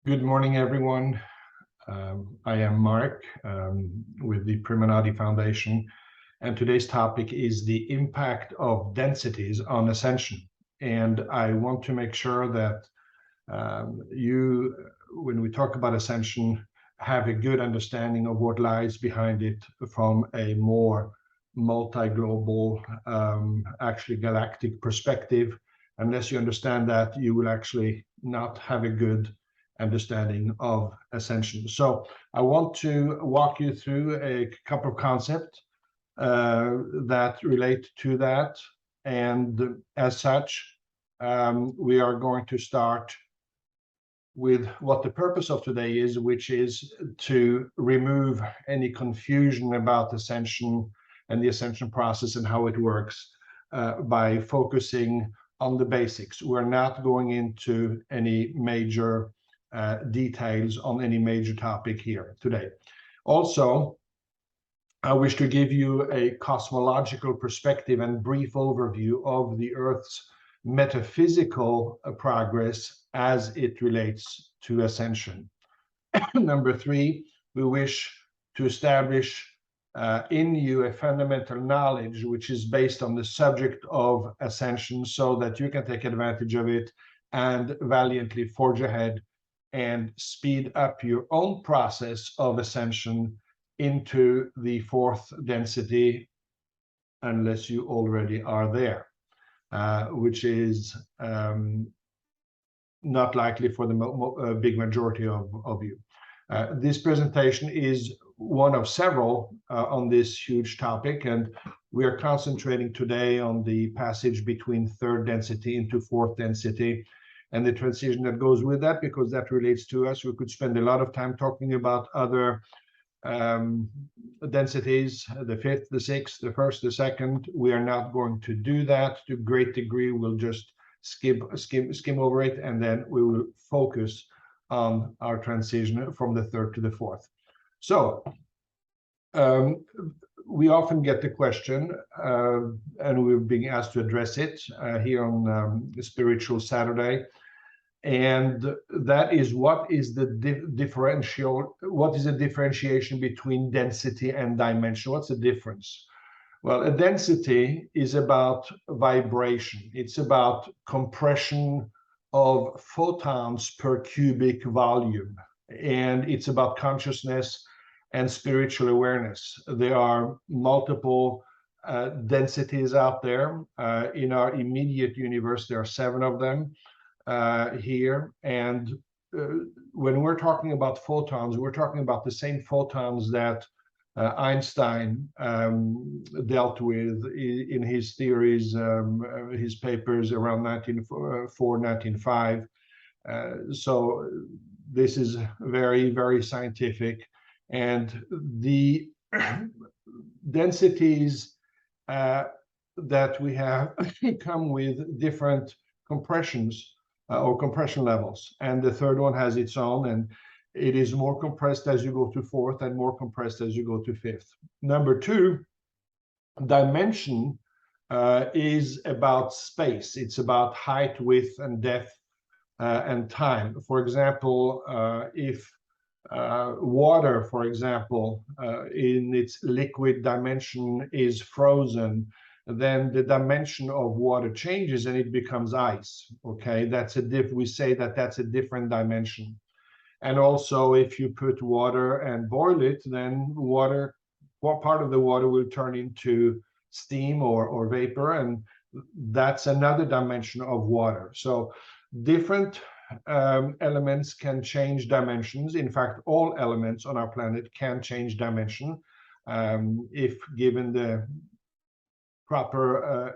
Good morning, everyone. I am Marc with the Premanadi Foundation, and today's topic is the impact of densities on ascension. And I want to make sure that you, when we talk about ascension, have a good understanding of what lies behind it from a more multi-global, actually galactic perspective. Unless you understand that, you will actually not have a good understanding of ascension. So I want to walk you through a couple of concepts that relate to that. And as such, we are going to start with what the purpose of today is, which is to remove any confusion about ascension and the ascension process and how it works by focusing on the basics. We're not going into any major details on any major topic here today. Also, I wish to give you a cosmological perspective and brief overview of the Earth's metaphysical progress as it relates to ascension. Number three, we wish to establish in you a fundamental knowledge which is based on the subject of ascension so that you can take advantage of it and valiantly forge ahead and speed up your own process of ascension into the fourth density, unless you already are there, which is not likely for the big majority of you. This presentation is one of several on this huge topic, and we are concentrating today on the passage between third density into fourth density and the transition that goes with that, because that relates to us. We could spend a lot of time talking about other densities, the fifth, the sixth, the first, the second. We are not going to do that to a great degree. We'll just skim over it, and then we will focus on our transition from the third to the fourth. So we often get the question, and we're being asked to address it here on Spiritual Saturday, and that is, what is the differentiation between density and dimension? What's the difference? Well, a density is about vibration. It's about compression of photons per cubic volume, and it's about consciousness and spiritual awareness. There are multiple densities out there. In our immediate universe, there are 7 of them here. And when we're talking about photons, we're talking about the same photons that Einstein dealt with in his theories, his papers around 1904, 1905. So this is very, very scientific. And the densities that we have come with different compressions or compression levels. And the third one has its own, and it is more compressed as you go to fourth and more compressed as you go to fifth. Number 2, dimension is about space. It's about height, width, and depth and time. For example, if water, for example, in its liquid dimension is frozen, then the dimension of water changes and it becomes ice. Okay, we say that that's a different dimension. And also, if you put water and boil it, then part of the water will turn into steam or vapor, and that's another dimension of water. So different elements can change dimensions. In fact, all elements on our planet can change dimension if given the proper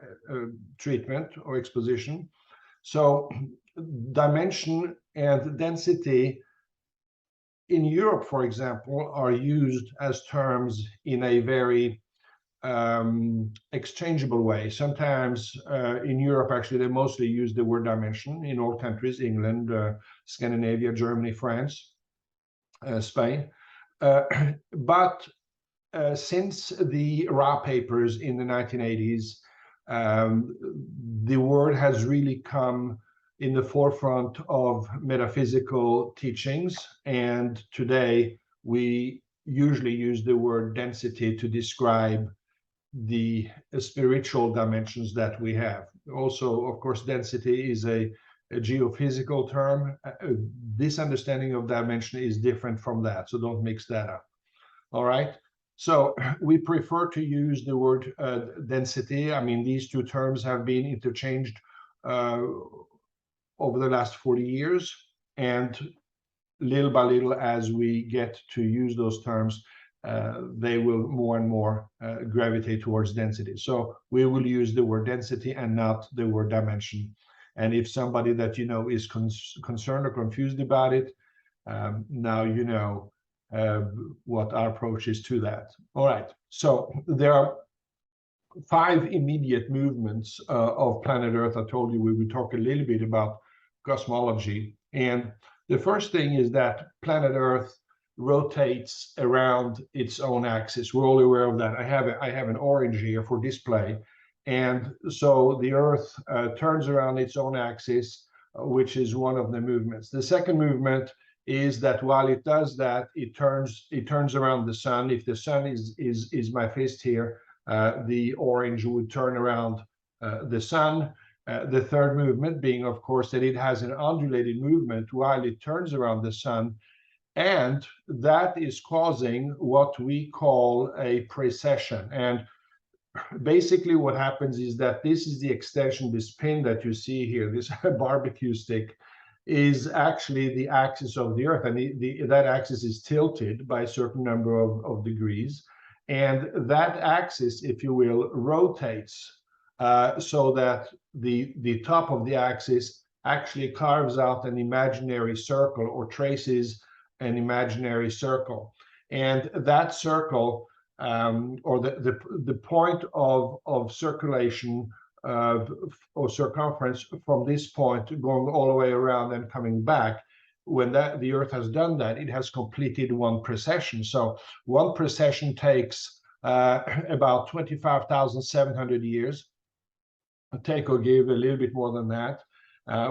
treatment or exposition. So dimension and density in Europe, for example, are used as terms in a very exchangeable way. Sometimes in Europe, actually, they mostly use the word dimension in all countries: England, Scandinavia, Germany, France, Spain. But since the Ra papers in the 1980s, the word has really come in the forefront of metaphysical teachings, and today we usually use the word density to describe the spiritual dimensions that we have. Also, of course, density is a geophysical term. This understanding of dimension is different from that, so don't mix that up. All right. So we prefer to use the word density. I mean, these two terms have been interchanged over the last 40 years, and little by little, as we get to use those terms, they will more and more gravitate towards density. So we will use the word density and not the word dimension. And if somebody that you know is concerned or confused about it, now you know what our approach is to that. All right, so there are 5 immediate movements of planet Earth. I told you we would talk a little bit about cosmology, and the first thing is that planet Earth rotates around its own axis. We're all aware of that. I have an orange here for display, and so the Earth turns around its own axis, which is one of the movements. The second movement is that while it does that, it turns around the sun. If the sun is my fist here, the orange would turn around the sun. The third movement being, of course, that it has an undulated movement while it turns around the sun, and that is causing what we call a precession. And basically what happens is that this is the extension, this pin that you see here, this barbecue stick, is actually the axis of the Earth, and that axis is tilted by a certain number of degrees, and that axis, if you will, rotates so that the top of the axis actually carves out an imaginary circle or traces an imaginary circle, and that circle or the point of circulation or circumference from this point going all the way around and coming back, when the Earth has done that, it has completed one precession. So one precession takes about 25,700 years, take or give a little bit more than that,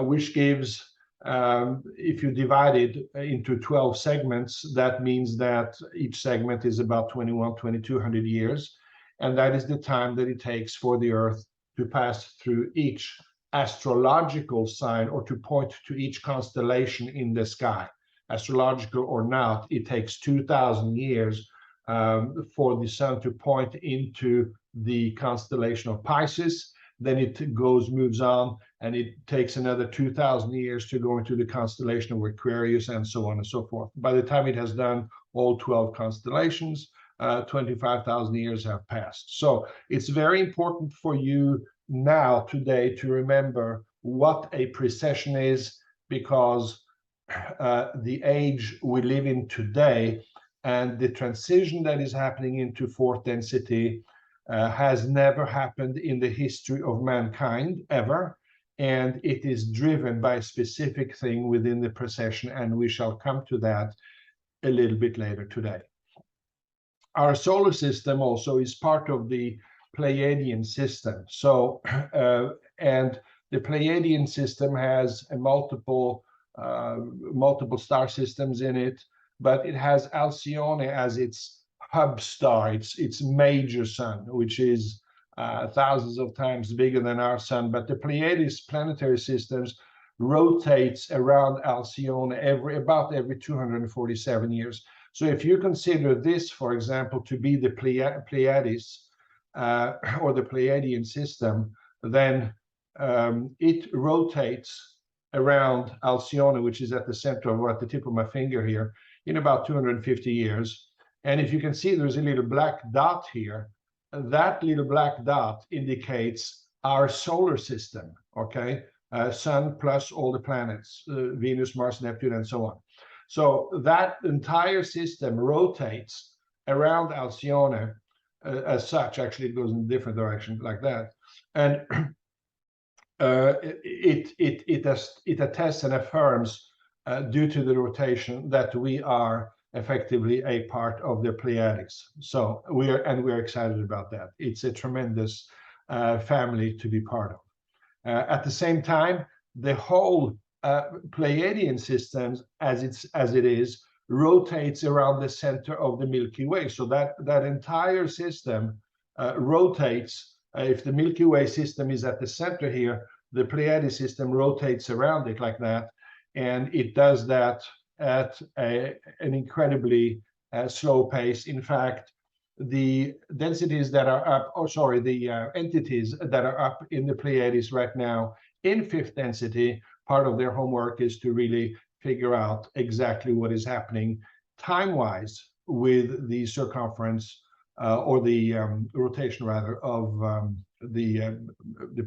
which gives, if you divide it into 12 segments, that means that each segment is about 2,200 years, and that is the time that it takes for the Earth to pass through each astrological sign, or to point to each constellation in the sky. Astrological or not, it takes 2,000 years for the sun to point into the constellation of Pisces. Then it moves on, and it takes another 2,000 years to go into the constellation of Aquarius, and so on and so forth. By the time it has done all 12 constellations, 25,000 years have passed. So it's very important for you now, today, to remember what a precession is, because the age we live in today and the transition that is happening into fourth density has never happened in the history of mankind, ever. And it is driven by a specific thing within the precession, and we shall come to that a little bit later today. Our solar system also is part of the Pleiadian system. So, and the Pleiadian system has a multiple star systems in it, but it has Alcyone as its hub star, its major sun, which is thousands of times bigger than our sun. But the Pleiades planetary systems rotates around Alcyone about every 247 years. So if you consider this, for example, to be the Pleiades or the Pleiadian system, then it rotates around Alcyone, which is at the center, or at the tip of my finger here, in about 250 years. And if you can see, there's a little black dot here. That little black dot indicates our solar system, okay? Sun plus all the planets, Venus, Mars, Neptune, and so on. So that entire system rotates around Alcyone as such. Actually, it goes in a different direction like that. And it attests and affirms, due to the rotation, that we are effectively a part of the Pleiades. So we're excited about that. It's a tremendous family to be part of. At the same time, the whole Pleiadian system, as it is, rotates around the center of the Milky Way. So that entire system rotates. If the Milky Way system is at the center here, the Pleiades system rotates around it like that, and it does that at an incredibly slow pace. In fact, the densities that are up, the entities that are up in the Pleiades right now in fifth density, part of their homework is to really figure out exactly what is happening time-wise with the circumference or the rotation rather of the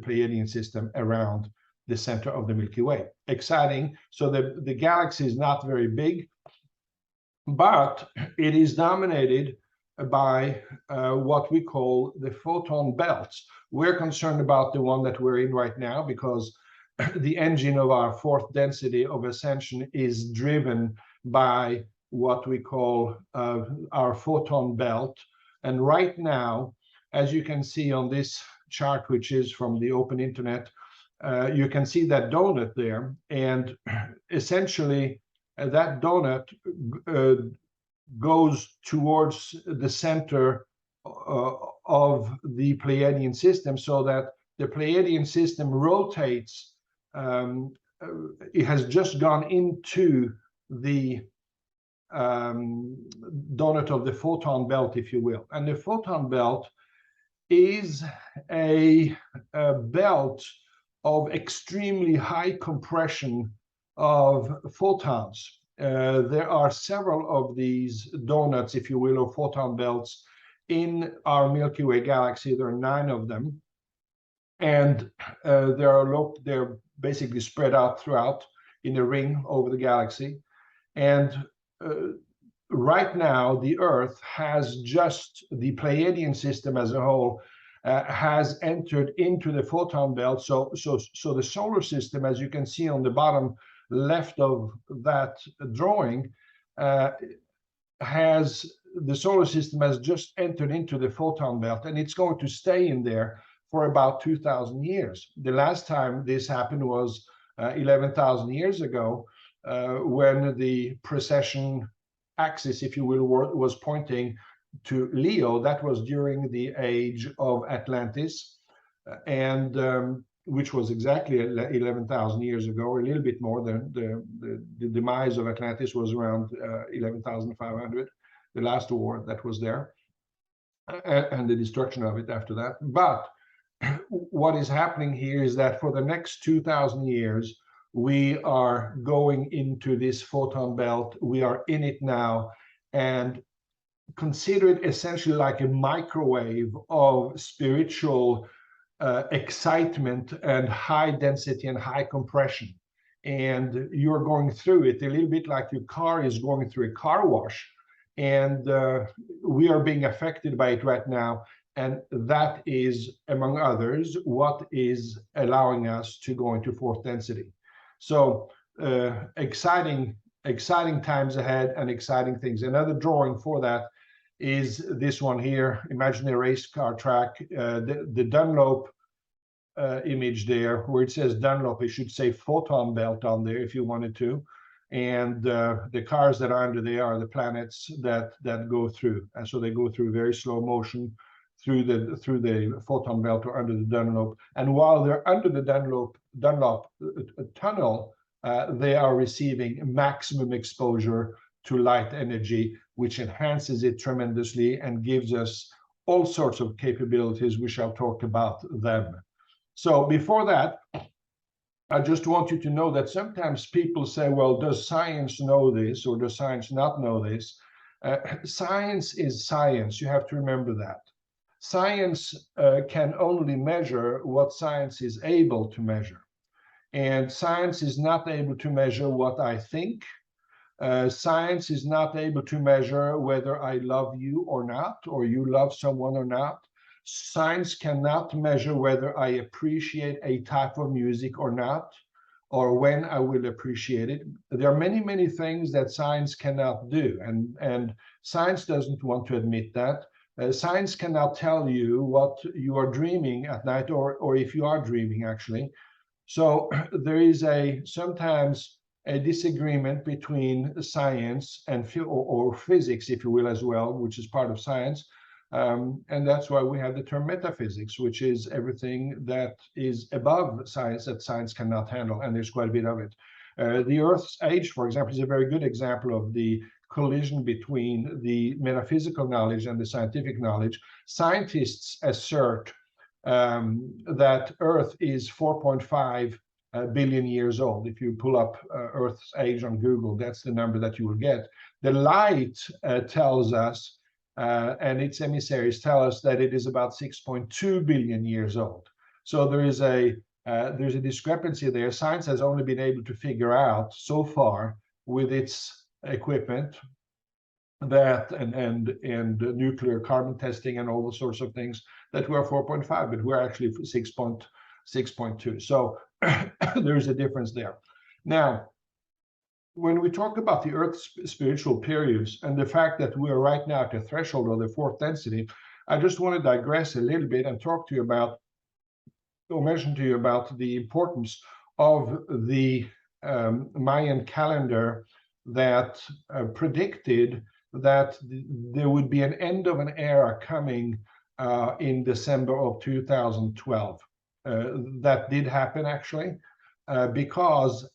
Pleiadian system around the center of the Milky Way. Exciting. So the galaxy is not very big, but it is dominated by what we call the photon belts. We're concerned about the one that we're in right now because the engine of our fourth density of ascension is driven by what we call our photon belt. And right now, as you can see on this chart, which is from the open internet, you can see that donut there. And essentially, that donut goes towards the center of the Pleiadian system, so that the Pleiadian system rotates. It has just gone into the donut of the photon belt, if you will. And the photon belt is a belt of extremely high compression of photons. There are several of these donuts, if you will, or photon belts in our Milky Way galaxy. There are 9 of them, and they're basically spread out throughout in a ring over the galaxy. And right now, the Earth has just, the Pleiadian system as a whole has entered into the photon belt. So the solar system, as you can see on the bottom left of that drawing, the solar system has just entered into the photon belt, and it's going to stay in there for about 2,000 years. The last time this happened was 11,000 years ago, when the precession axis, if you will, was pointing to Leo. That was during the age of Atlantis, and which was exactly 11,000 years ago, or a little bit more. The demise of Atlantis was around 11,500, the last war that was there, and the destruction of it after that. But what is happening here is that for the next 2,000 years, we are going into this photon belt. We are in it now, and consider it essentially like a microwave of spiritual excitement and high density and high compression. And you're going through it a little bit like your car is going through a car wash. And we are being affected by it right now. And that is, among others, what is allowing us to go into fourth density. So exciting times ahead and exciting things. Another drawing for that is this one here. Imagine a race car track. The Dunlop image there, where it says Dunlop, it should say photon belt on there if you wanted to. And the cars that are under there are the planets that go through. And so they go through very slow motion through the photon belt or under the Dunlop. And while they're under the Dunlop tunnel, they are receiving maximum exposure to light energy, which enhances it tremendously and gives us all sorts of capabilities. We shall talk about them. So before that, I just want you to know that sometimes people say, well, does science know this or does science not know this? Science is science. You have to remember that. Science can only measure what science is able to measure. And science is not able to measure what I think. Science is not able to measure whether I love you or not, or you love someone or not. Science cannot measure whether I appreciate a type of music or not, or when I will appreciate it. There are many, many things that science cannot do, and science doesn't want to admit that. Science cannot tell you what you are dreaming at night, or if you are dreaming, actually. So there is sometimes a disagreement between science and or physics, if you will, as well, which is part of science. And that's why we have the term metaphysics, which is everything that is above science that science cannot handle, and there's quite a bit of it. The Earth's age, for example, is a very good example of the collision between the metaphysical knowledge and the scientific knowledge. Scientists assert that Earth is 4.5 billion years old. If you pull up Earth's age on Google, that's the number that you will get. The light tells us, and its emissaries tell us, that it is about 6.2 billion years old. So there's a discrepancy there. Science has only been able to figure out so far with its equipment that and nuclear carbon testing and all those sorts of things that we're 4.5, but we're actually 6.2. So there's a difference there. Now, when we talk about the Earth's spiritual periods and the fact that we are right now at the threshold of the fourth density, I just want to digress a little bit and talk to you about, or mention to you about, the importance of the Mayan calendar that predicted that there would be an end of an era coming in December of 2012. That did happen, actually, because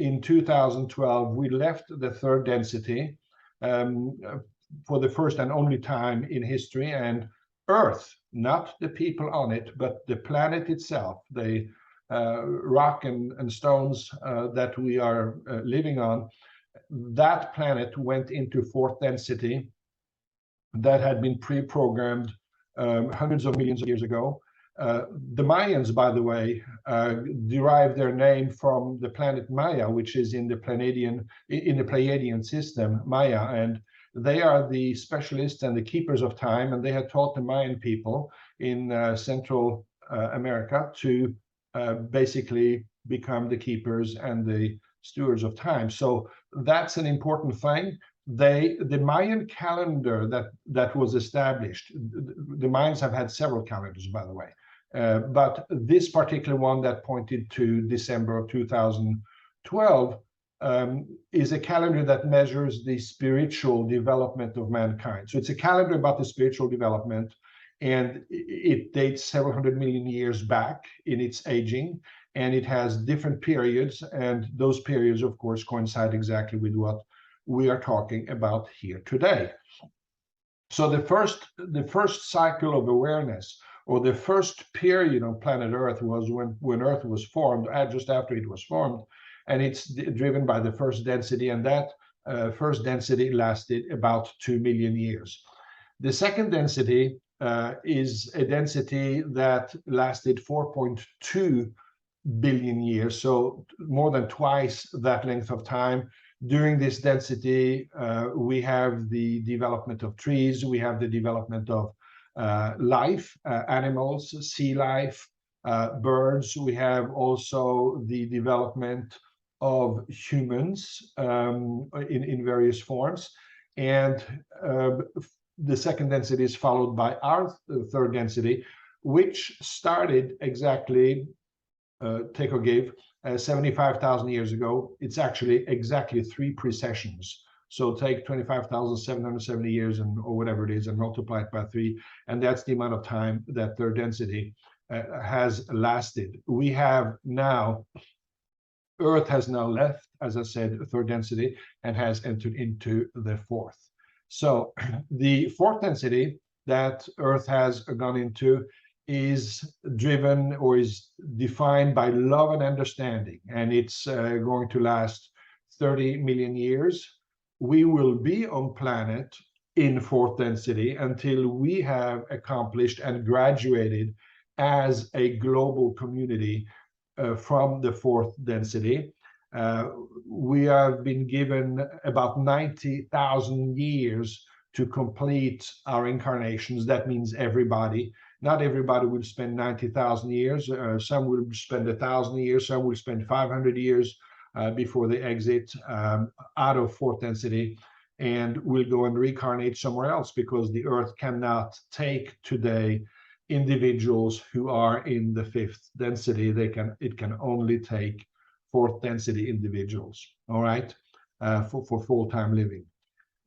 in 2012 we left the third density for the first and only time in history, and Earth, not the people on it, but the planet itself, the rock and stones that we are living on, that planet went into fourth density that had been pre-programmed hundreds of millions of years ago. The Mayans, by the way, derived their name from the planet Maya, which is in the Pleiadian system, Maya, and they are the specialists and the keepers of time, and they had taught the Mayan people in Central America to basically become the keepers and the stewards of time. So that's an important thing. The Mayan calendar that was established, the Mayans have had several calendars, by the way, but this particular one that pointed to December of 2012 is a calendar that measures the spiritual development of mankind. So it's a calendar about the spiritual development, and it dates several hundred million years back in its aging, and it has different periods, and those periods, of course, coincide exactly with what we are talking about here today. So the first cycle of awareness, or the first period on planet Earth, was when Earth was formed, just after it was formed, and it's driven by the first density, and that first density lasted about 2 million years. The second density is a density that lasted 4.2 billion years, so more than twice that length of time. During this density, we have the development of trees, we have the development of life, animals, sea life, birds. We have also the development of humans in various forms. And the second density is followed by our third density, which started exactly, take or give, 75,000 years ago. It's actually exactly 3 precessions. So take 25,770 years or whatever it is and multiply it by 3, and that's the amount of time that third density has lasted. We have now, Earth has now left, as I said, third density, and has entered into the fourth. So the fourth density that Earth has gone into is driven, or is defined, by love and understanding, and it's going to last 30 million years. We will be on planet in fourth density until we have accomplished and graduated as a global community from the fourth density. We have been given about 90,000 years to complete our incarnations. That means everybody. Not everybody will spend 90,000 years. Some will spend 1,000 years. Some will spend 500 years before they exit out of fourth density, and will go and reincarnate somewhere else, because the Earth cannot take today individuals who are in the fifth density. It can only take fourth density individuals, all right, for full-time living.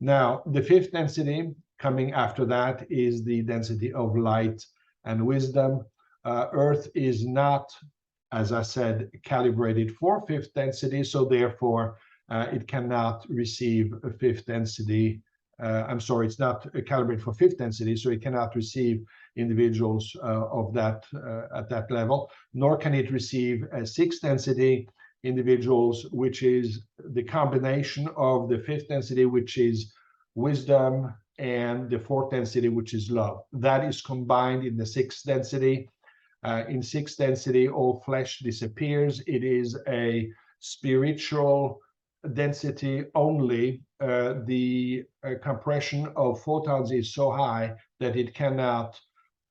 Now, the fifth density coming after that is the density of light and wisdom. Earth is not, as I said, calibrated for fifth density, so therefore it cannot receive a fifth density. I'm sorry, it's not calibrated for fifth density, so it cannot receive individuals of that at that level, nor can it receive a sixth density individuals, which is the combination of the fifth density, which is wisdom, and the fourth density, which is love. That is combined in the sixth density. In sixth density, all flesh disappears. It is a spiritual density only. The compression of photons is so high that it cannot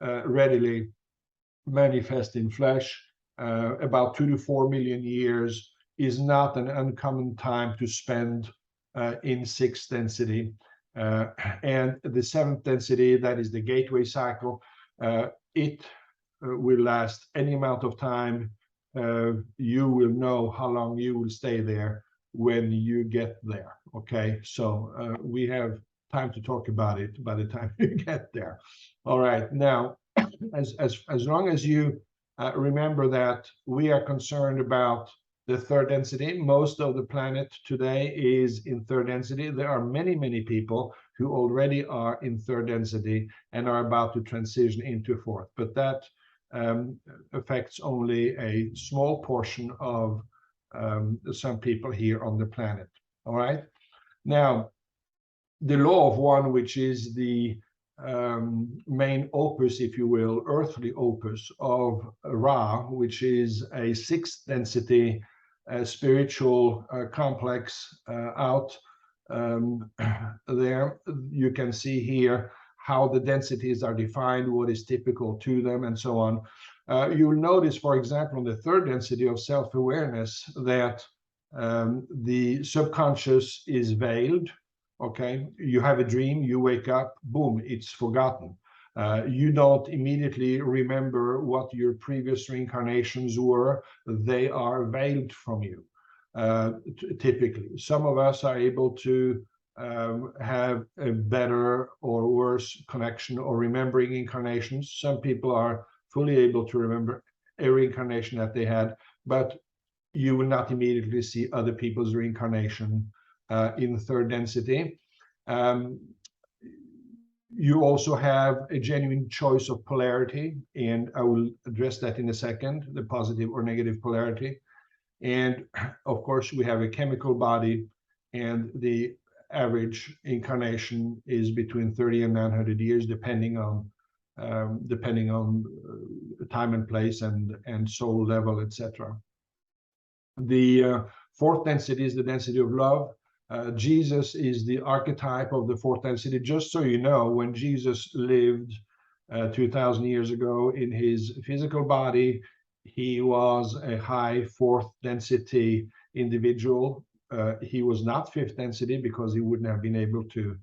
readily manifest in flesh. About 2 to 4 million years is not an uncommon time to spend in sixth density. And the seventh density, that is the gateway cycle, it will last any amount of time. You will know how long you will stay there when you get there. Okay, so we have time to talk about it by the time you get there. All right, now, as long as you remember that we are concerned about the third density, most of the planet today is in third density. There are many, many people who already are in third density and are about to transition into fourth, but that affects only a small portion of some people here on the planet. All right. Now, the law of one, which is the main opus, if you will, earthly opus of Ra, which is a sixth density spiritual complex out there. You can see here how the densities are defined, what is typical to them, and so on. You'll notice, for example, in the third density of self-awareness that the subconscious is veiled. Okay, you have a dream, you wake up, boom, it's forgotten. You don't immediately remember what your previous reincarnations were. They are veiled from you, typically. Some of us are able to have a better or worse connection or remembering incarnations. Some people are fully able to remember a reincarnation that they had, but you will not immediately see other people's reincarnation in the third density. You also have a genuine choice of polarity, and I will address that in a second, the positive or negative polarity. And of course, we have a chemical body, and the average incarnation is between 30 and 900 years, depending on time and place and soul level, etc. The fourth density is the density of love. Jesus is the archetype of the fourth density. Just so you know, when Jesus lived 2,000 years ago in his physical body, he was a high fourth density individual. He was not fifth density because he wouldn't have been able to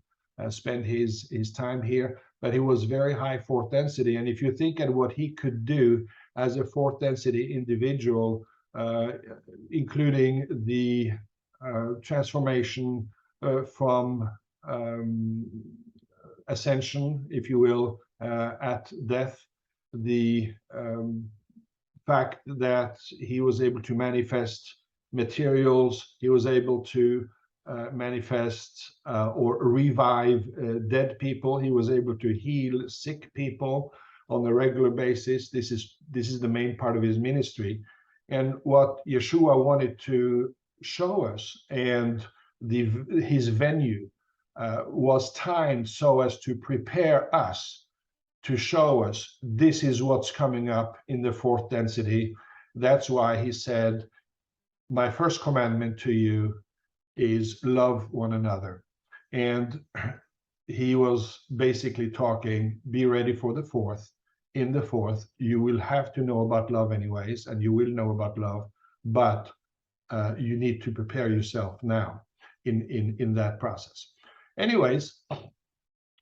spend his time here, but he was very high fourth density. And if you think at what he could do as a fourth density individual, including the transformation from ascension, if you will, at death, the fact that he was able to manifest materials, he was able to manifest or revive dead people, he was able to heal sick people on a regular basis. This is the main part of his ministry. And what Yeshua wanted to show us, and his venue was timed so as to prepare us, to show us this is what's coming up in the fourth density. That's why he said, my first commandment to you is love one another. And he was basically talking, be ready for the fourth. In the fourth, you will have to know about love anyways, and you will know about love, but you need to prepare yourself now in that process. Anyways,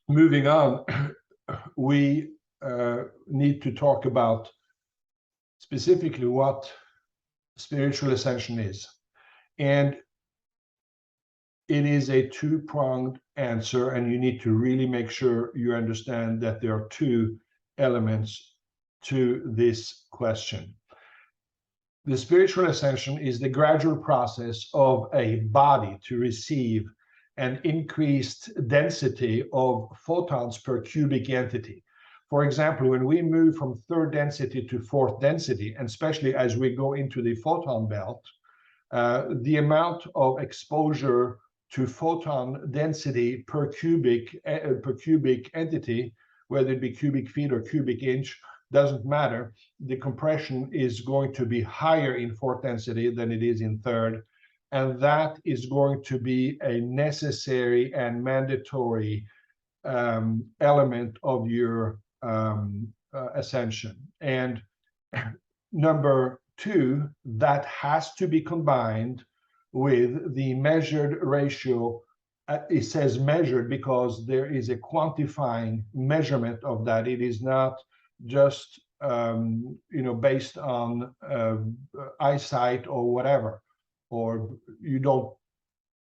moving on, we need to talk about specifically what spiritual ascension is. And it is a two-pronged answer, and you need to really make sure you understand that there are two elements to this question. The spiritual ascension is the gradual process of a body to receive an increased density of photons per cubic entity. For example, when we move from third density to fourth density, and especially as we go into the photon belt, the amount of exposure to photon density per cubic entity, whether it be cubic feet or cubic inch, doesn't matter. The compression is going to be higher in fourth density than it is in third, and that is going to be a necessary and mandatory element of your ascension. And number two, that has to be combined with the measured ratio. It says measured because there is a quantifying measurement of that. It is not just based on eyesight or whatever, or you know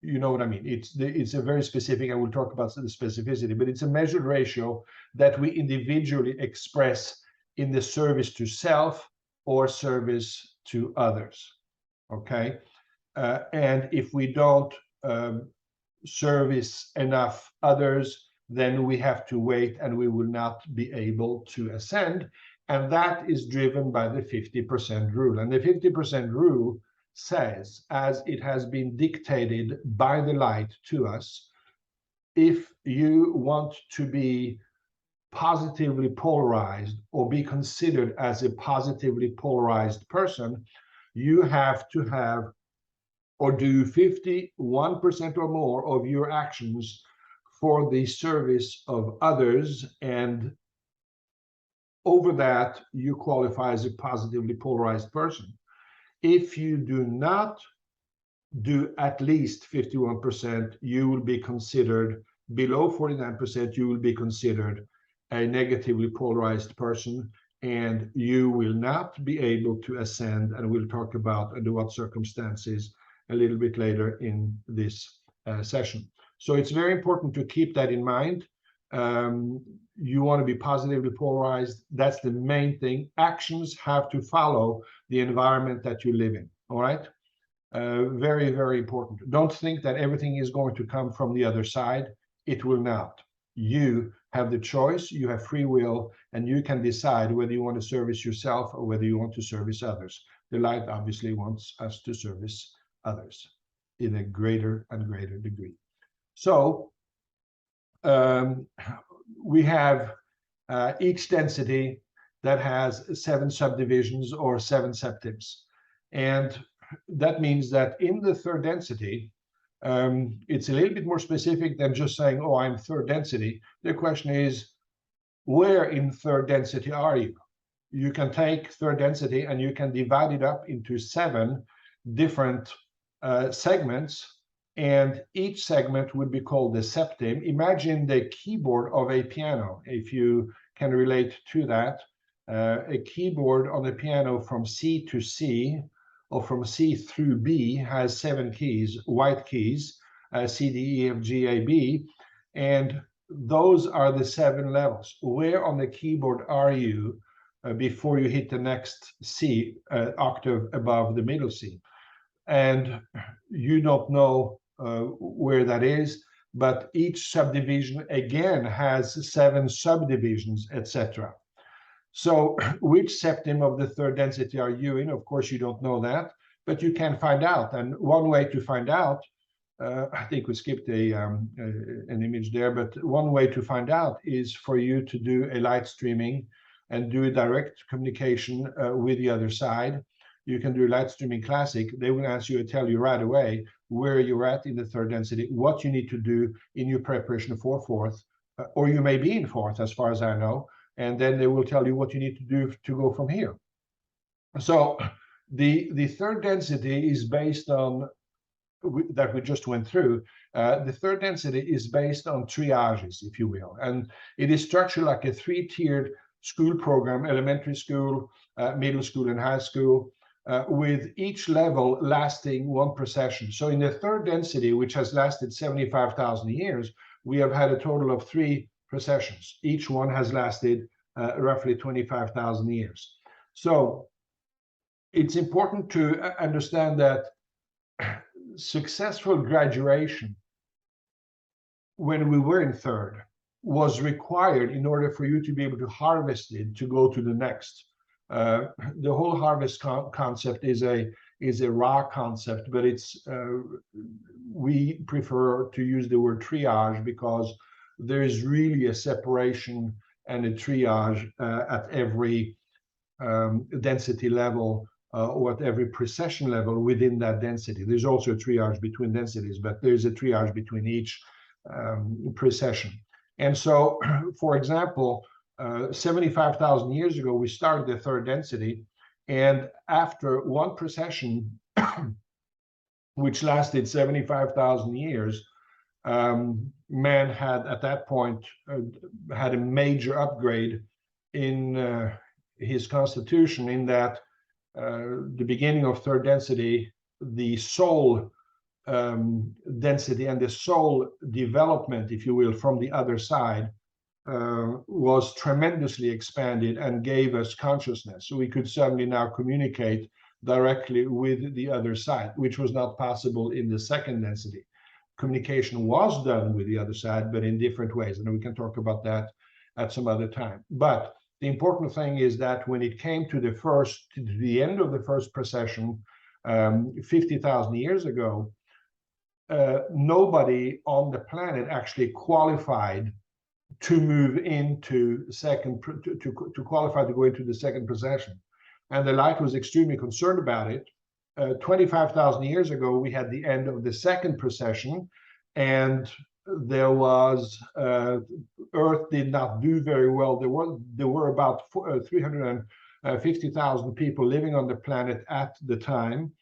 what I mean. It's a very specific, and we'll talk about the specificity, but it's a measured ratio that we individually express in the service to self or service to others. Okay, and if we don't service enough others, then we have to wait and we will not be able to ascend. And that is driven by the 50% rule. And the 50% rule says, as it has been dictated by the light to us, if you want to be positively polarized or be considered as a positively polarized person, you have to have or do 51% or more of your actions for the service of others, and over that you qualify as a positively polarized person. If you do not do at least 51%, you will be considered below 49%, you will be considered a negatively polarized person, and you will not be able to ascend. And we'll talk about under what circumstances a little bit later in this session. So it's very important to keep that in mind. You want to be positively polarized. That's the main thing. Actions have to follow the environment that you live in. All right. Very, very important. Don't think that everything is going to come from the other side. It will not. You have the choice, you have free will, and you can decide whether you want to service yourself or whether you want to service others. The light obviously wants us to service others in a greater and greater degree. So we have each density that has 7 subdivisions or 7 septims. And that means that in the third density, it's a little bit more specific than just saying, oh, I'm third density. The question is, where in third density are you? You can take third density and you can divide it up into 7 different segments, and each segment would be called the septim. Imagine the keyboard of a piano, if you can relate to that. A keyboard on a piano from C to C, or from C through B, has 7 keys, white keys, C, D, E, F, G, A, B, and those are the 7 levels. Where on the keyboard are you before you hit the next C octave above the middle C? And you don't know where that is, but each subdivision again has 7 subdivisions, etc. So which septim of the third density are you in? Of course, you don't know that, but you can find out. And one way to find out, I think we skipped an image there, but one way to find out is for you to do a light streaming and do a direct communication with the other side. You can do light streaming classic. They will answer you and tell you right away where you're at in the third density, what you need to do in your preparation for fourth, or you may be in fourth, as far as I know. And then they will tell you what you need to do to go from here. So the third density is based on, that we just went through, the third density is based on triages, if you will. And it is structured like a 3-tiered school program, elementary school, middle school, and high school, with each level lasting one precession. So in the third density, which has lasted 75,000 years, we have had a total of 3 precessions. Each one has lasted roughly 25,000 years. So it's important to understand that successful graduation when we were in third was required in order for you to be able to harvest it to go to the next. The whole harvest concept is a raw concept, but it's we prefer to use the word triage because there is really a separation and a triage at every density level or at every precession level within that density. There's also a triage between densities, but there's a triage between each precession. And so, for example, 75,000 years ago, we started the third density, and after one precession, which lasted 75,000 years, man had at that point had a major upgrade in his constitution, in that the beginning of third density, the soul density and the soul development, if you will, from the other side was tremendously expanded and gave us consciousness. So we could suddenly now communicate directly with the other side, which was not possible in the second density. Communication was done with the other side, but in different ways, and we can talk about that at some other time. But the important thing is that when it came to the end of the first precession, 50,000 years ago, nobody on the planet actually qualified to move into second, to qualify to go into the second precession. And the light was extremely concerned about it. 25,000 years ago, we had the end of the second precession, and there was Earth did not do very well. There were about 350,000 people living on the planet at the time,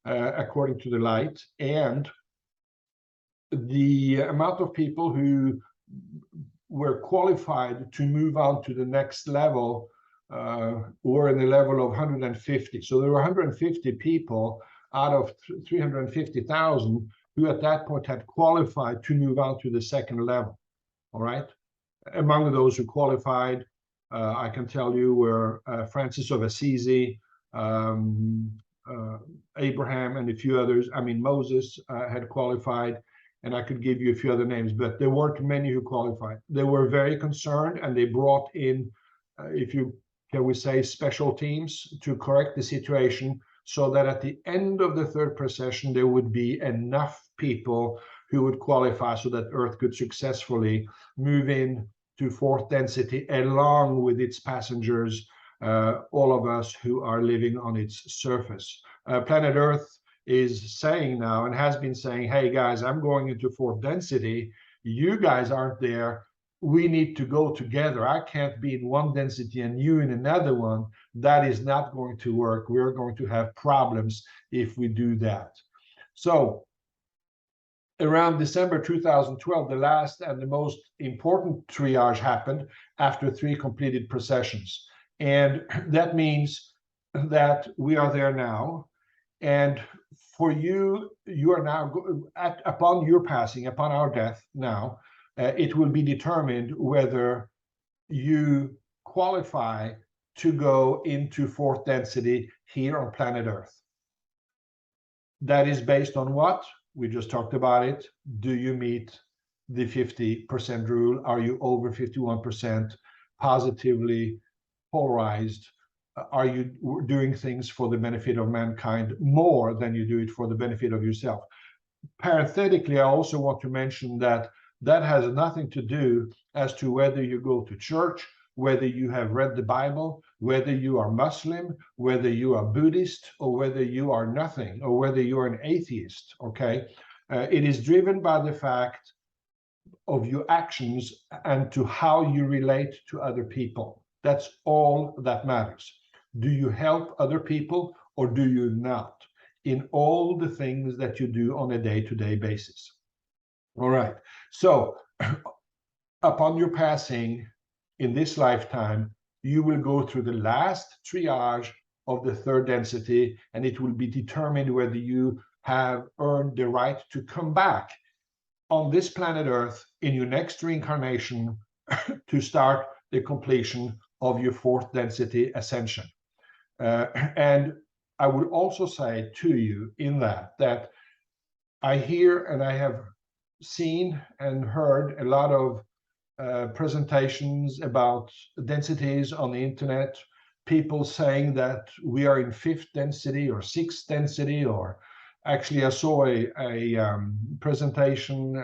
according to the light, and the amount of people who were qualified to move on to the next level were in the level of 150. So there were 150 people out of 350,000 who at that point had qualified to move on to the second level. All right. Among those who qualified, I can tell you were Francis of Assisi, Abraham, and a few others. I mean, Moses had qualified, and I could give you a few other names, but there weren't many who qualified. They were very concerned, and they brought in, can we say, special teams to correct the situation, so that at the end of the third precession, there would be enough people who would qualify so that Earth could successfully move in to fourth density along with its passengers, all of us who are living on its surface. Planet Earth is saying now, and has been saying, hey guys, I'm going into fourth density. You guys aren't there. We need to go together. I can't be in one density and you in another one. That is not going to work. We're going to have problems if we do that. So around December 2012, the last and the most important triage happened after 3 completed precessions. And that means that we are there now. And for you, you are now, upon your passing, upon our death now, it will be determined whether you qualify to go into fourth density here on planet Earth. That is based on what? We just talked about it. Do you meet the 50% rule? Are you over 51% positively polarized? Are you doing things for the benefit of mankind more than you do it for the benefit of yourself? Parenthetically, I also want to mention that that has nothing to do as to whether you go to church, whether you have read the Bible, whether you are Muslim, whether you are Buddhist, or whether you are nothing, or whether you're an atheist, okay? It is driven by the fact of your actions and to how you relate to other people. That's all that matters. Do you help other people or do you not? In all the things that you do on a day-to-day basis. All right, so upon your passing in this lifetime, you will go through the last triage of the third density, and it will be determined whether you have earned the right to come back on this planet Earth in your next reincarnation to start the completion of your fourth density ascension. And I would also say to you in that I hear and I have seen and heard a lot of presentations about densities on the internet, people saying that we are in fifth density or sixth density, or actually I saw a presentation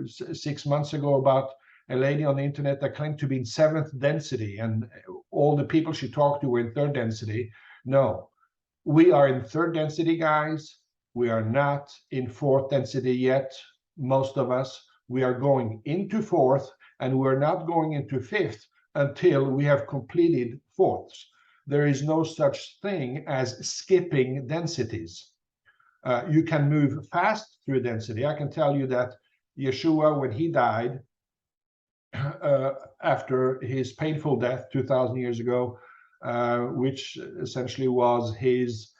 6 months ago about a lady on the internet that claimed to be in seventh density, and all the people she talked to were in third density. No, we are in third density, guys. We are not in fourth density yet, most of us. We are going into fourth, and we're not going into fifth until we have completed fourths. There is no such thing as skipping densities. You can move fast through density. I can tell you that Yeshua, when he died, after his painful death 2,000 years ago, which essentially was his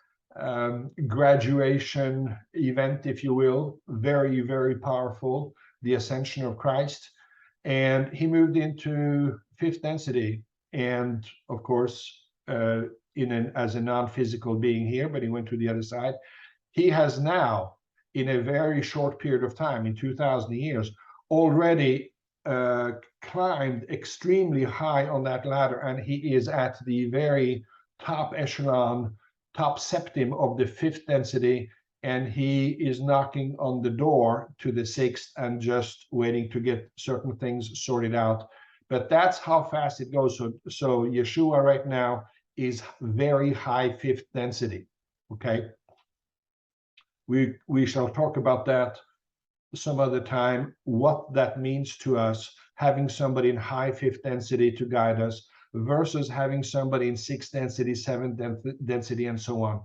graduation event, if you will, very, very powerful, the ascension of Christ. And he moved into fifth density. And of course, as a non-physical being here, but he went to the other side. He has now, in a very short period of time, in 2,000 years, already climbed extremely high on that ladder, and he is at the very top echelon, top septim of the fifth density, and he is knocking on the door to the sixth and just waiting to get certain things sorted out. But that's how fast it goes. So Yeshua right now is very high fifth density. Okay, we shall talk about that some other time, what that means to us, having somebody in high fifth density to guide us versus having somebody in sixth density, seventh density, and so on.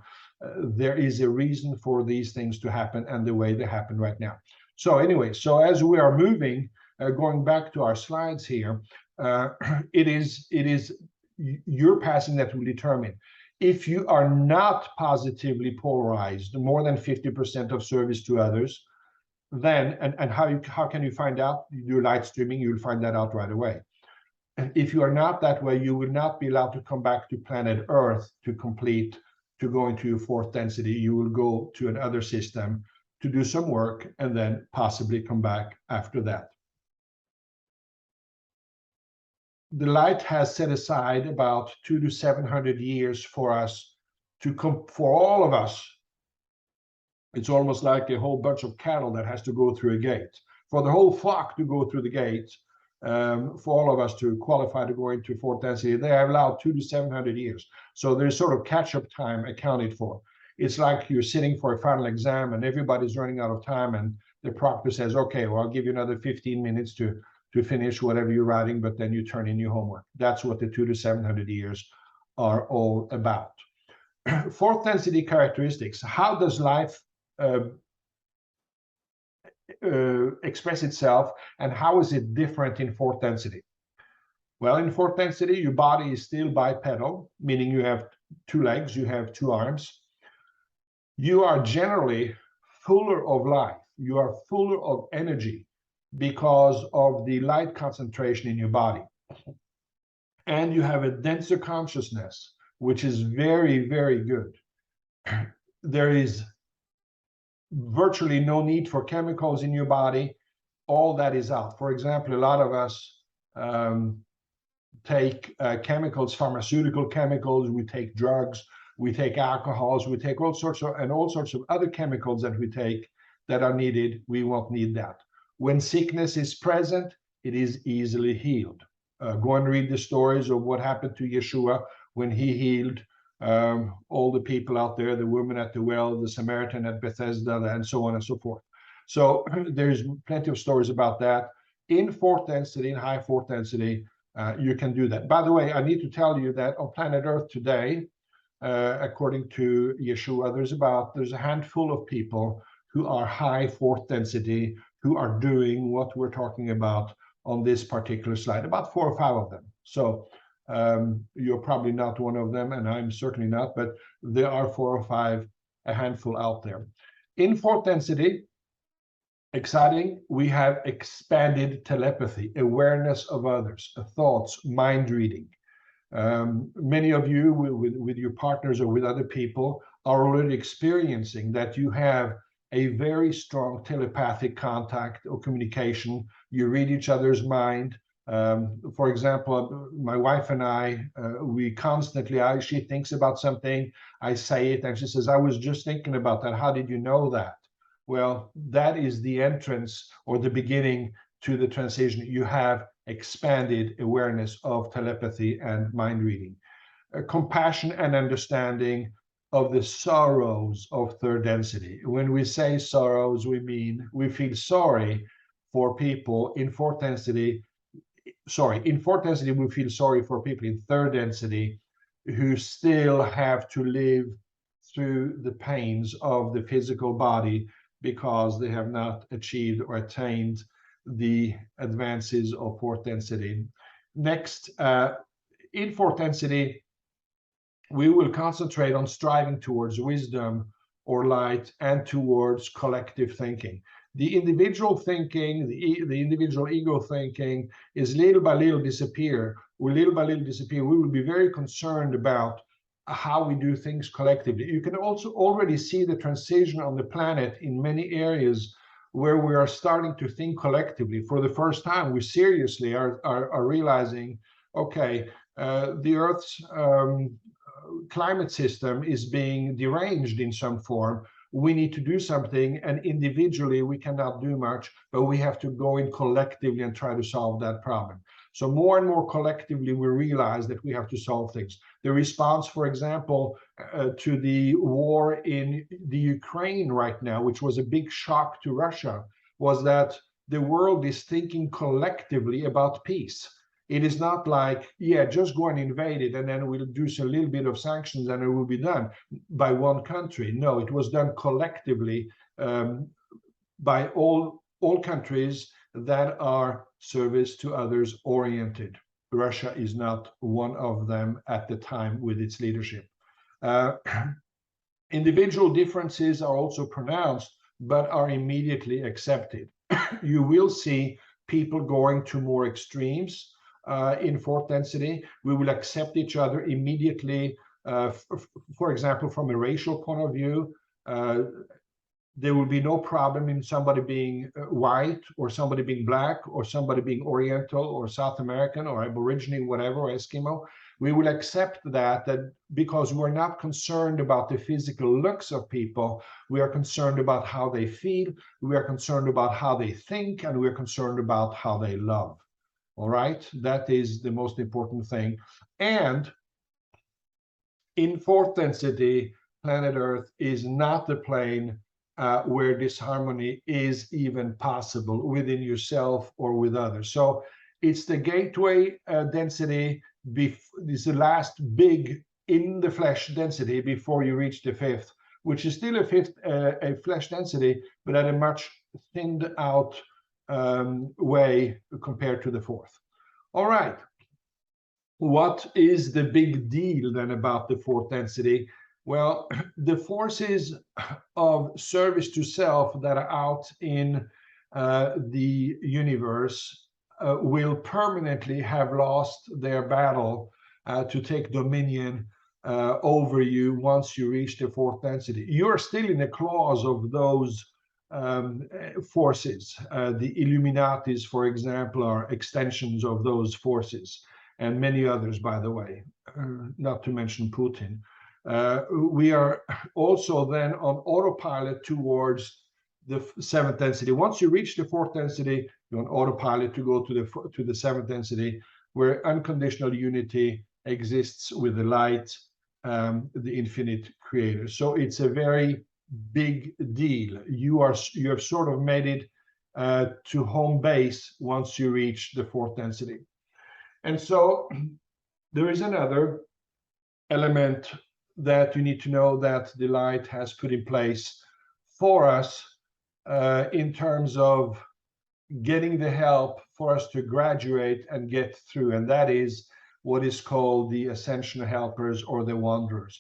There is a reason for these things to happen and the way they happen right now. So anyway, so as we are moving, going back to our slides here, it is your passing that will determine. If you are not positively polarized, more than 50% of service to others, then, and how can you find out? You do light streaming, you'll find that out right away. And if you are not that way, you will not be allowed to come back to planet Earth to complete, to go into your fourth density. You will go to another system to do some work and then possibly come back after that. The light has set aside about 200 to 700 years for us to come, for all of us. It's almost like a whole bunch of cattle that has to go through a gate. For the whole flock to go through the gate, for all of us to qualify to go into fourth density, they have allowed 200 to 700 years. So there's sort of catch-up time accounted for. It's like you're sitting for a final exam and everybody's running out of time, and the proctor says, okay, well, I'll give you another 15 minutes to finish whatever you're writing, but then you turn in your homework. That's what the 200 to 700 years are all about. Fourth density characteristics. How does life express itself, and how is it different in fourth density? Well, in fourth density, your body is still bipedal, meaning you have two legs, you have two arms. You are generally fuller of life. You are fuller of energy because of the light concentration in your body. And you have a denser consciousness, which is very, very good. There is virtually no need for chemicals in your body. All that is out. For example, a lot of us take chemicals, pharmaceutical chemicals, we take drugs, we take alcohols, we take all sorts of other chemicals that we take that are needed. We won't need that. When sickness is present, it is easily healed. Go and read the stories of what happened to Yeshua when he healed all the people out there, the woman at the well, the Samaritan at Bethesda, and so on and so forth. So there's plenty of stories about that. In fourth density, in high fourth density, you can do that. By the way, I need to tell you that on planet Earth today, according to Yeshua, there's a handful of people who are high fourth density, who are doing what we're talking about on this particular slide, about 4 or 5 of them. So You're probably not one of them, and I'm certainly not, but there are 4 or 5, a handful out there. In fourth density, exciting, we have expanded telepathy, awareness of others, thoughts, mind reading. Many of you with your partners or with other people are already experiencing that you have a very strong telepathic contact or communication. You read each other's mind. For example, my wife and I, we constantly, she thinks about something, I say it, and she says, I was just thinking about that. How did you know that? Well, that is the entrance or the beginning to the transition. You have expanded awareness of telepathy and mind reading. Compassion and understanding of the sorrows of third density. When we say sorrows, we mean we feel sorry for people in fourth density. In fourth density, we feel sorry for people in third density who still have to live through the pains of the physical body because they have not achieved or attained the advances of fourth density. Next, in fourth density, we will concentrate on striving towards wisdom or light and towards collective thinking. The individual thinking, the individual ego thinking is little by little disappear. Little by little disappear. We will be very concerned about how we do things collectively. You can also already see the transition on the planet in many areas where we are starting to think collectively. For the first time, we seriously are realizing, okay, the Earth's climate system is being deranged in some form. We need to do something, and individually we cannot do much, but we have to go in collectively and try to solve that problem. So more and more collectively we realize that we have to solve things. The response, for example, to the war in the Ukraine right now, which was a big shock to Russia, was that the world is thinking collectively about peace. It is not like, yeah, just go and invade it and then we'll do a little bit of sanctions and it will be done by one country. No, it was done collectively by all countries that are service to others oriented. Russia is not one of them at the time with its leadership. Individual differences are also pronounced, but are immediately accepted. You will see people going to more extremes. In fourth density, we will accept each other immediately. For example, from a racial point of view, there will be no problem in somebody being white or somebody being black or somebody being Oriental or South American or Aborigine, whatever, or Eskimo. We will accept that because we're not concerned about the physical looks of people. We are concerned about how they feel, we are concerned about how they think, and we're concerned about how they love. All right, that is the most important thing. And in fourth density, planet Earth is not the plane where disharmony is even possible within yourself or with others. So it's the gateway density, is the last big in the flesh density before you reach the fifth, which is still a flesh density, but at a much thinned out way compared to the fourth. All right, what is the big deal then about the fourth density? Well, the forces of service to self that are out in the universe will permanently have lost their battle to take dominion over you once you reach the fourth density. You're still in the claws of those forces. The Illuminatis, for example, are extensions of those forces, and many others, by the way, not to mention Putin. We are also then on autopilot towards the seventh density. Once you reach the fourth density, you're on autopilot to go to the seventh density, where unconditional unity exists with the light, the infinite creator. So it's a very big deal. You have sort of made it to home base once you reach the fourth density. And so there is another element that you need to know that the light has put in place for us in terms of getting the help for us to graduate and get through, and that is what is called the Ascension helpers or the wanderers.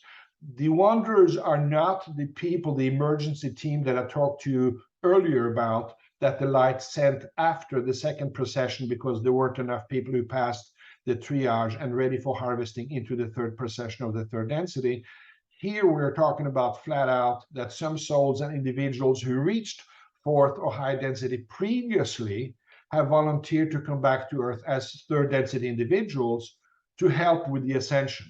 The wanderers are not the people, the emergency team that I talked to you earlier about, that the light sent after the second precession because there weren't enough people who passed the triage and ready for harvesting into the third precession of the third density. Here we're talking about flat out that some souls and individuals who reached fourth or high density previously have volunteered to come back to Earth as third density individuals to help with the ascension.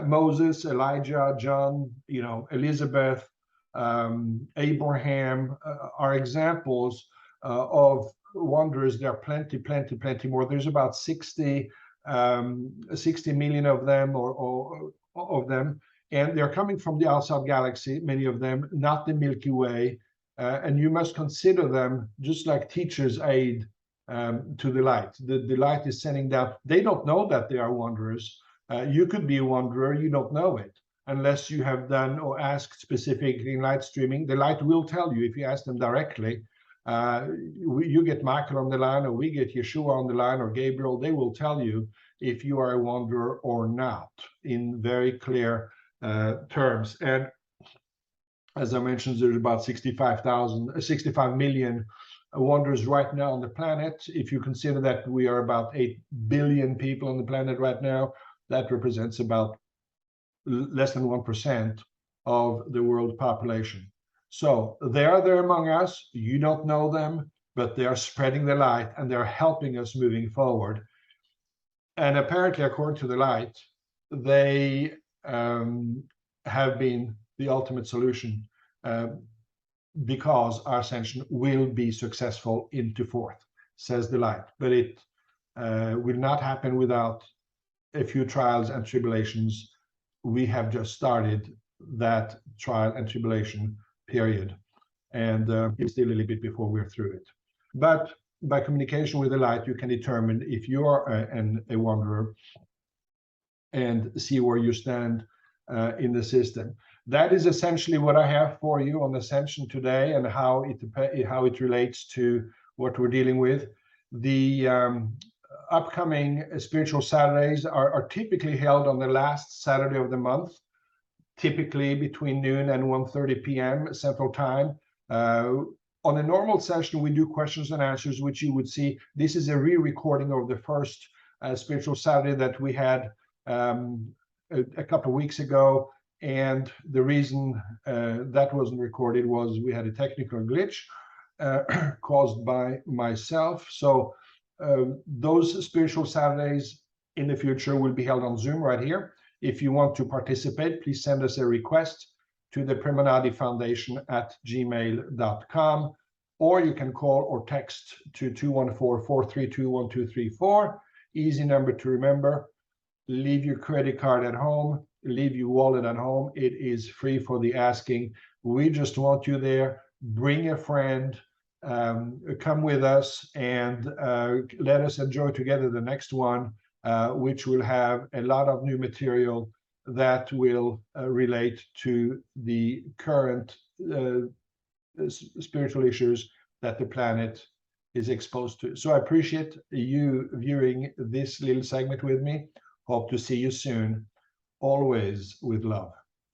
Moses, Elijah, John, Elizabeth, Abraham are examples of wanderers. There are plenty more. There's about 60 million of them or of them, and they're coming from the outside galaxy, many of them, not the Milky Way, and you must consider them just like teachers aid to the light. The light is sending down. They don't know that they are wanderers. You could be a wanderer, you don't know it, unless you have done or asked specifically in light streaming. The light will tell you if you ask them directly. You get Michael on the line, or we get Yeshua on the line, or Gabriel. They will tell you if you are a wanderer or not in very clear terms. And as I mentioned, there's about 65 million wanderers right now on the planet. If you consider that we are about 8 billion people on the planet right now, that represents about less than 1% of the world population. So they are there among us. You don't know them, but they are spreading the light and they're helping us moving forward. And apparently, according to the light, they have been the ultimate solution because our ascension will be successful into fourth, says the light. But it will not happen without a few trials and tribulations. We have just started that trial and tribulation period, and it's still a little bit before we're through it. But by communication with the light, you can determine if you are a wanderer and see where you stand in the system. That is essentially what I have for you on Ascension today, and how it relates to what we're dealing with. The upcoming spiritual Saturdays are typically held on the last Saturday of the month, typically between noon and 1:30 p.m. Central Time. On a normal session, we do questions and answers, which you would see. This is a re-recording of the first spiritual Saturday that we had a couple of weeks ago. And the reason that wasn't recorded was we had a technical glitch caused by myself. So those spiritual Saturdays in the future will be held on Zoom right here. If you want to participate, please send us a request to the Premanadi Foundation at gmail.com, or you can call or text to 214-432-1234. Easy number to remember. Leave your credit card at home, leave your wallet at home. It is free for the asking. We just want you there. Bring a friend, come with us, and let us enjoy together the next one, which will have a lot of new material that will relate to the current spiritual issues that the planet is exposed to. So I appreciate you viewing this little segment with me. Hope to see you soon, always with love.